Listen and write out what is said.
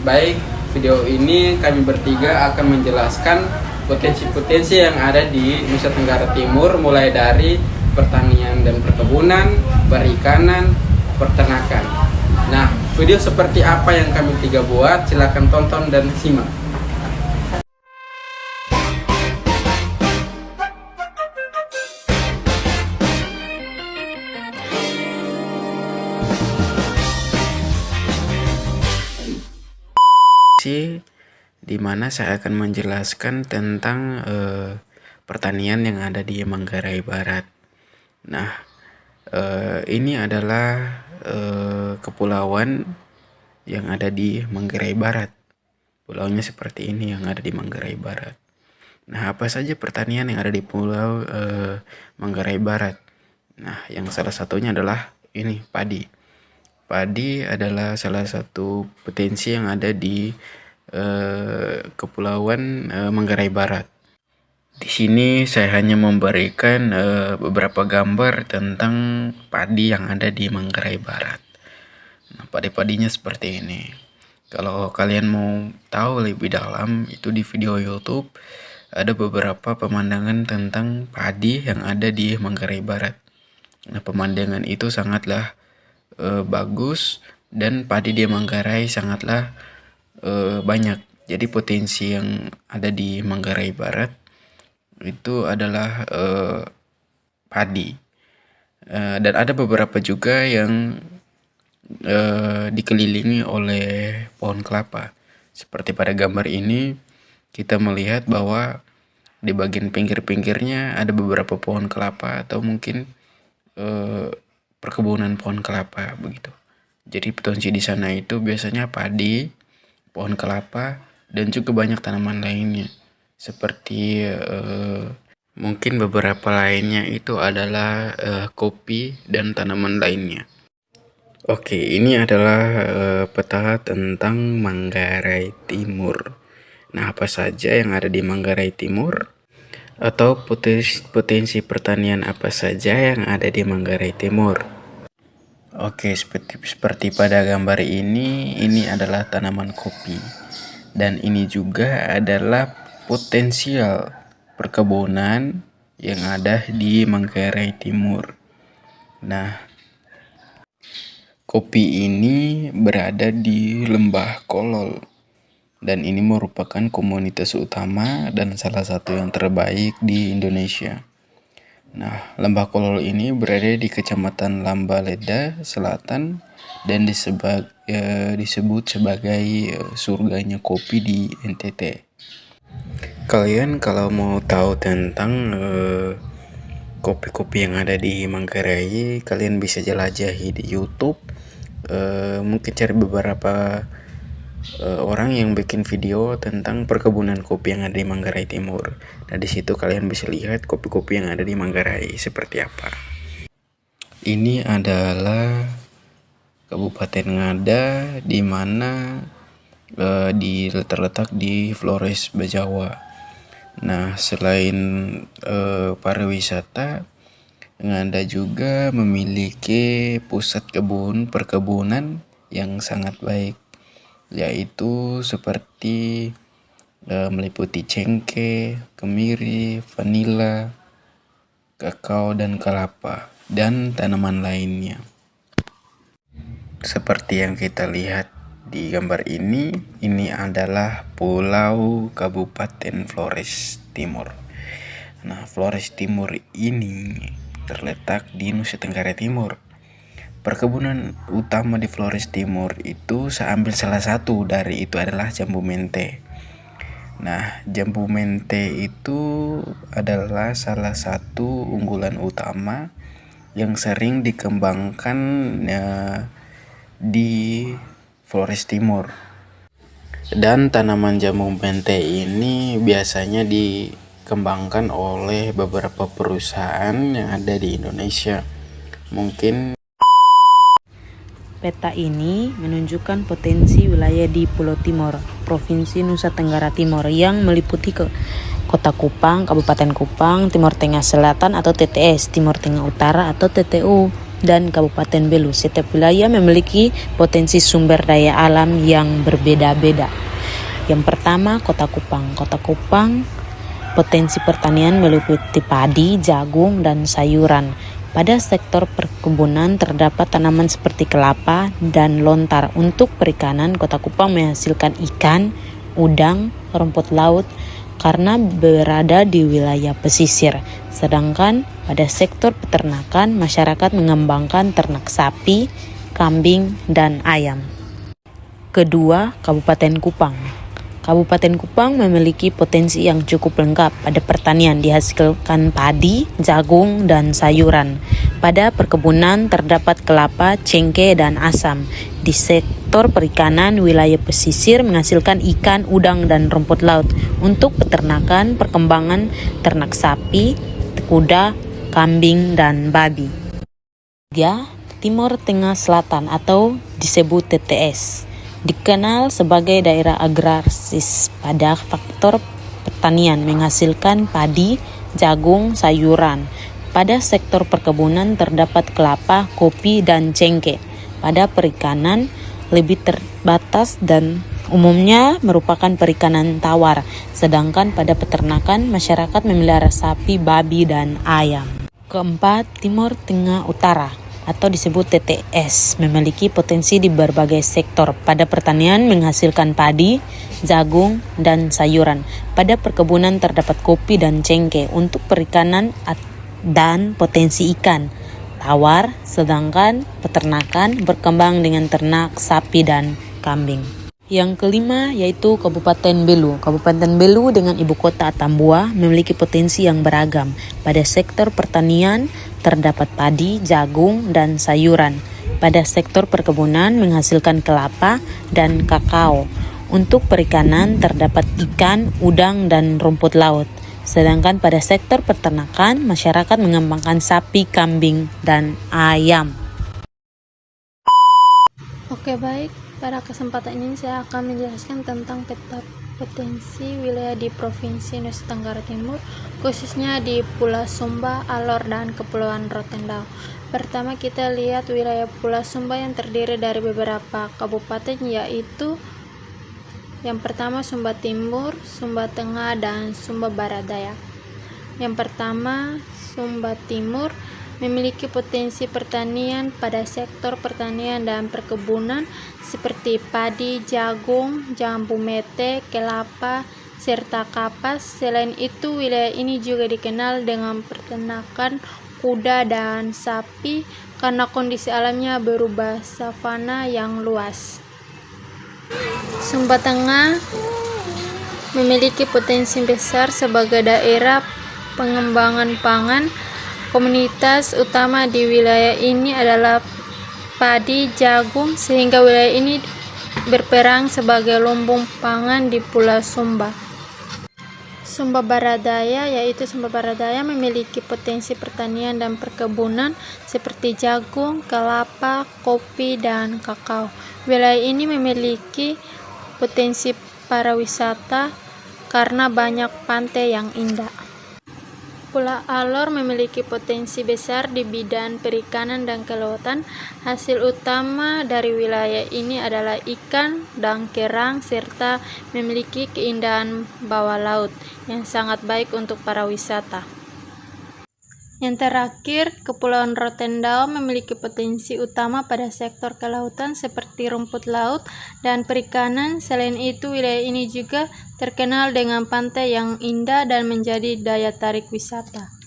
Baik, video ini kami bertiga akan menjelaskan potensi-potensi yang ada di Nusa Tenggara Timur, mulai dari pertanian dan perkebunan, perikanan, peternakan. Nah, video seperti apa yang kami tiga buat, silakan tonton dan simak. Di mana saya akan menjelaskan tentang pertanian yang ada di Manggarai Barat. Nah, ini adalah kepulauan yang ada di Manggarai Barat. Pulaunya seperti ini yang ada di Manggarai Barat. Nah, apa saja pertanian yang ada di Pulau Manggarai Barat? Nah, yang salah satunya adalah ini, padi. Padi adalah salah satu potensi yang ada di Kepulauan Manggarai Barat. Di sini saya hanya memberikan beberapa gambar tentang padi yang ada di Manggarai Barat. Nah, padi-padinya seperti ini. Kalau kalian mau tahu lebih dalam, itu di video YouTube ada beberapa pemandangan tentang padi yang ada di Manggarai Barat. Nah, pemandangan itu sangatlah bagus, dan padi di Manggarai sangatlah banyak. Jadi potensi yang ada di Manggarai Barat itu adalah padi, dan ada beberapa juga yang dikelilingi oleh pohon kelapa. Seperti pada gambar ini kita melihat bahwa di bagian pinggir-pinggirnya ada beberapa pohon kelapa, atau mungkin perkebunan pohon kelapa begitu. Jadi potensi di sana itu biasanya padi, pohon kelapa, dan juga banyak tanaman lainnya. Seperti mungkin beberapa lainnya itu adalah kopi dan tanaman lainnya. Oke, ini adalah peta tentang Manggarai Timur. Nah, apa saja yang ada di Manggarai Timur? Atau potensi pertanian apa saja yang ada di Manggarai Timur? Oke, seperti pada gambar ini adalah tanaman kopi, dan ini juga adalah potensial perkebunan yang ada di Manggarai Timur. Nah, kopi ini berada di Lembah Kolol, dan ini merupakan komoditas utama dan salah satu yang terbaik di Indonesia. Nah, Lembah Kolol ini berada di Kecamatan Lambaleda Selatan dan disebut sebagai surganya kopi di NTT. Kalian kalau mau tahu tentang kopi-kopi yang ada di Manggarai, kalian bisa jelajahi di YouTube. Mungkin cari beberapa orang yang bikin video tentang perkebunan kopi yang ada di Manggarai Timur. Nah, di situ kalian bisa lihat kopi-kopi yang ada di Manggarai seperti apa. Ini adalah Kabupaten Ngada, di mana terletak di Flores Bajawa. Nah, selain pariwisata, Ngada juga memiliki pusat perkebunan yang sangat baik, yaitu seperti meliputi cengkeh, kemiri, vanila, kakao, dan kelapa, dan tanaman lainnya. Seperti yang kita lihat di gambar ini adalah Pulau Kabupaten Flores Timur. Nah, Flores Timur ini terletak di Nusa Tenggara Timur. Perkebunan utama di Flores Timur itu saya ambil salah satu dari itu adalah jambu mente. Nah, jambu mente itu adalah salah satu unggulan utama yang sering dikembangkan di Flores Timur. Dan tanaman jambu mente ini biasanya dikembangkan oleh beberapa perusahaan yang ada di Indonesia. Mungkin peta ini menunjukkan potensi wilayah di Pulau Timor, Provinsi Nusa Tenggara Timur, yang meliputi Kota Kupang, Kabupaten Kupang, Timur Tengah Selatan atau TTS, Timur Tengah Utara atau TTU, dan Kabupaten Belu. Setiap wilayah memiliki potensi sumber daya alam yang berbeda-beda. Yang pertama, Kota Kupang. Kota Kupang potensi pertanian meliputi padi, jagung, dan sayuran. Pada sektor perkebunan terdapat tanaman seperti kelapa dan lontar. Untuk perikanan, Kota Kupang menghasilkan ikan, udang, rumput laut karena berada di wilayah pesisir. Sedangkan pada sektor peternakan, masyarakat mengembangkan ternak sapi, kambing, dan ayam. Kedua, Kabupaten Kupang. Kabupaten Kupang memiliki potensi yang cukup lengkap. Pada pertanian dihasilkan padi, jagung, dan sayuran. Pada perkebunan terdapat kelapa, cengkeh, dan asam. Di sektor perikanan, wilayah pesisir menghasilkan ikan, udang, dan rumput laut. Untuk peternakan, perkembangan ternak sapi, kuda, kambing, dan babi. 3. Timur Tengah Selatan atau disebut TTS. Dikenal sebagai daerah agraris pada faktor pertanian menghasilkan padi, jagung, sayuran. Pada sektor perkebunan terdapat kelapa, kopi, dan cengkeh. Pada perikanan lebih terbatas dan umumnya merupakan perikanan tawar. Sedangkan pada peternakan masyarakat memelihara sapi, babi, dan ayam. Keempat, Timur Tengah Utara atau disebut TTS memiliki potensi di berbagai sektor. Pada pertanian menghasilkan padi, jagung, dan sayuran. Pada perkebunan terdapat kopi dan cengkeh. Untuk perikanan dan potensi ikan tawar, sedangkan peternakan berkembang dengan ternak sapi dan kambing. Yang kelima yaitu Kabupaten Belu. Kabupaten Belu dengan ibu kota Tambua memiliki potensi yang beragam. Pada sektor pertanian terdapat padi, jagung, dan sayuran. Pada sektor perkebunan menghasilkan kelapa dan kakao. Untuk perikanan terdapat ikan, udang, dan rumput laut. Sedangkan pada sektor peternakan masyarakat mengembangkan sapi, kambing, dan ayam. Oke, baik. Pada kesempatan ini saya akan menjelaskan tentang peta potensi wilayah di Provinsi Nusa Tenggara Timur, khususnya di Pulau Sumba, Alor, dan Kepulauan Rotendao. Pertama kita lihat wilayah Pulau Sumba yang terdiri dari beberapa kabupaten, yaitu yang pertama Sumba Timur, Sumba Tengah, dan Sumba Barat Daya. Yang pertama, Sumba Timur memiliki potensi pertanian pada sektor pertanian dan perkebunan seperti padi, jagung, jambu mete, kelapa, serta kapas. Selain itu, wilayah ini juga dikenal dengan peternakan kuda dan sapi karena kondisi alamnya berubah savana yang luas. Sumba Tengah memiliki potensi besar sebagai daerah pengembangan pangan. Komoditas utama di wilayah ini adalah padi, jagung, sehingga wilayah ini berperan sebagai lumbung pangan di Pulau Sumba. Sumba Barat Daya, yaitu Sumba Barat Daya memiliki potensi pertanian dan perkebunan seperti jagung, kelapa, kopi, dan kakao. Wilayah ini memiliki potensi pariwisata karena banyak pantai yang indah. Pulau Alor memiliki potensi besar di bidang perikanan dan kelautan. Hasil utama dari wilayah ini adalah ikan dan kerang serta memiliki keindahan bawah laut yang sangat baik untuk para wisata. Yang terakhir, Kepulauan Rotendao memiliki potensi utama pada sektor kelautan seperti rumput laut dan perikanan. Selain itu, wilayah ini juga terkenal dengan pantai yang indah dan menjadi daya tarik wisata.